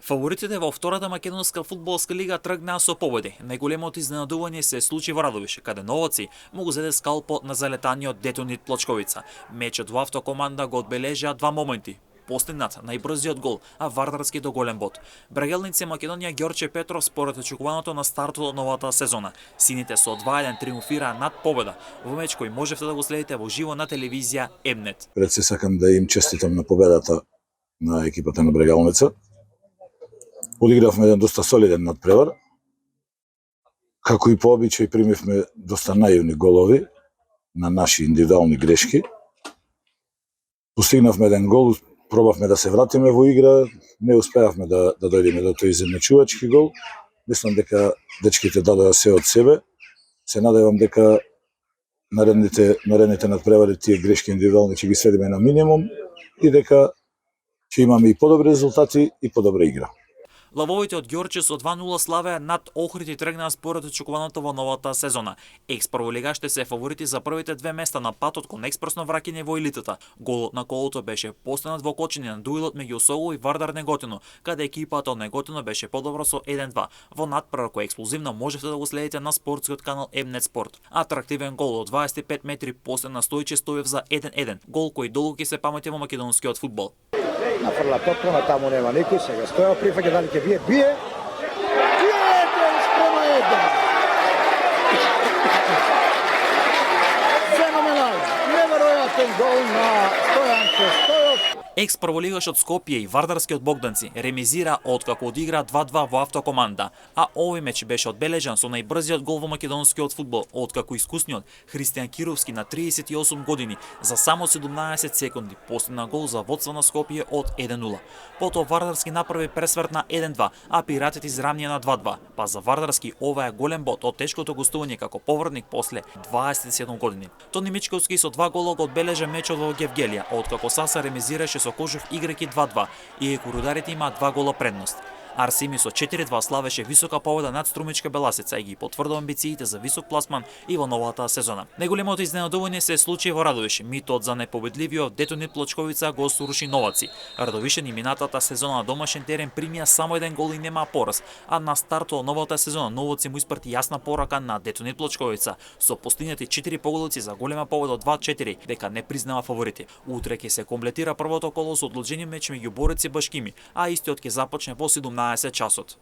Фаворитите во втората македонска фудбалска лига тргнаа со победи. Најголемото изненадување се случи во Радовиш, каде новаци му го зеде скалпот на залетаниот Детонит Плочковица. Мечот во автокоманда го одбележаа два моменти. Постигнат најбрзиот гол, а вардарски до голем бод. Брагелници Македонија Ѓорче Петров според очекуваното на стартот од новата сезона. Сините со 2-1 триумфираа над победа во меч кој можевте да го следите во живо на телевизија Емнет. Пред се сакам да им честитам на победата на екипата на Брегалница. Одигравме еден доста солиден надпревар. Како и по обичај примивме доста наивни голови на наши индивидуални грешки. Постигнавме еден гол, пробавме да се вратиме во игра, не успеавме да дојдеме до тој изедначувачки гол. Мислам дека дечките дадоа се од себе. Се надевам дека наредните надпревари тие грешки индивидуални ќе ги сведеме на минимум и дека ќе имаме и подобри резултати и подобра игра. Лавовите од Ѓорче со 2-0 славеа над Охрид и тргнаа според очекуваното во новата сезона. Екс-прволигаште се фаворити за првите две места на патот кон експресно враќање во елитата. Голот на колото беше постигнат во Кочини на дуелот меѓу Осово и Вардар Неготино, каде екипата од Неготино беше подобро со 1-2. Во надпревар кој експлозивно можете да го следите на спортскиот канал Емнет Спорт. Атрактивен гол од 25 метри постигна Стојче Стоев за 1-1, гол кој долго ќе се памти во македонскиот фудбал. Нафрла потpuno, таму нема никој, сега Стојов прифаќа, дали ќе бие? Бие! 1:1! Феноменално! Неверојатен гол на Стојанче Стојов. Екс-прволигашот Скопје и вардарскиот Богданци ремизира откако одигра 2-2 во автокоманда, а овој меч беше одбележан со најбрзиот гол во македонскиот фудбал, откако искусниот Христијан Кировски на 38 години за само 17 секунди постигна гол за водство на Скопје од 1-0. Потоа Вардарски направи пресврт на 1-2, а Пиратите изравнија на 2-2. Па за Вардарски ова е голем бод од тешкото гостување како повратник после 27 години. Тони Мичковски со 2 гола го одбележа мечот во Гевгелија, откако Саса ремизираше со Кожув играјќи 2-2, иако рударите имаат 2 гола предност. Арсими со 4-2 славеше висока победа над Струмичка Беласица и ги потврдува амбициите за висок пласман и во новата сезона. Најголемото изненадување се случи во Радовиш. Митот за непобедливиот Детонит Плочковица го сруши новаци. Радовишани минатата сезона на домашен терен примија само еден гол и нема пораз, а на стартот од новата сезона новоци му испрати јасна порака на Детонит Плочковица со постигнати 4 поголици за голема победа од 2-4, дека не признава фаворити. Утре ќе се комплетира првото коло со одложениот меч меѓу Борец и Башкими, а истиот ќе започне во 17 часот.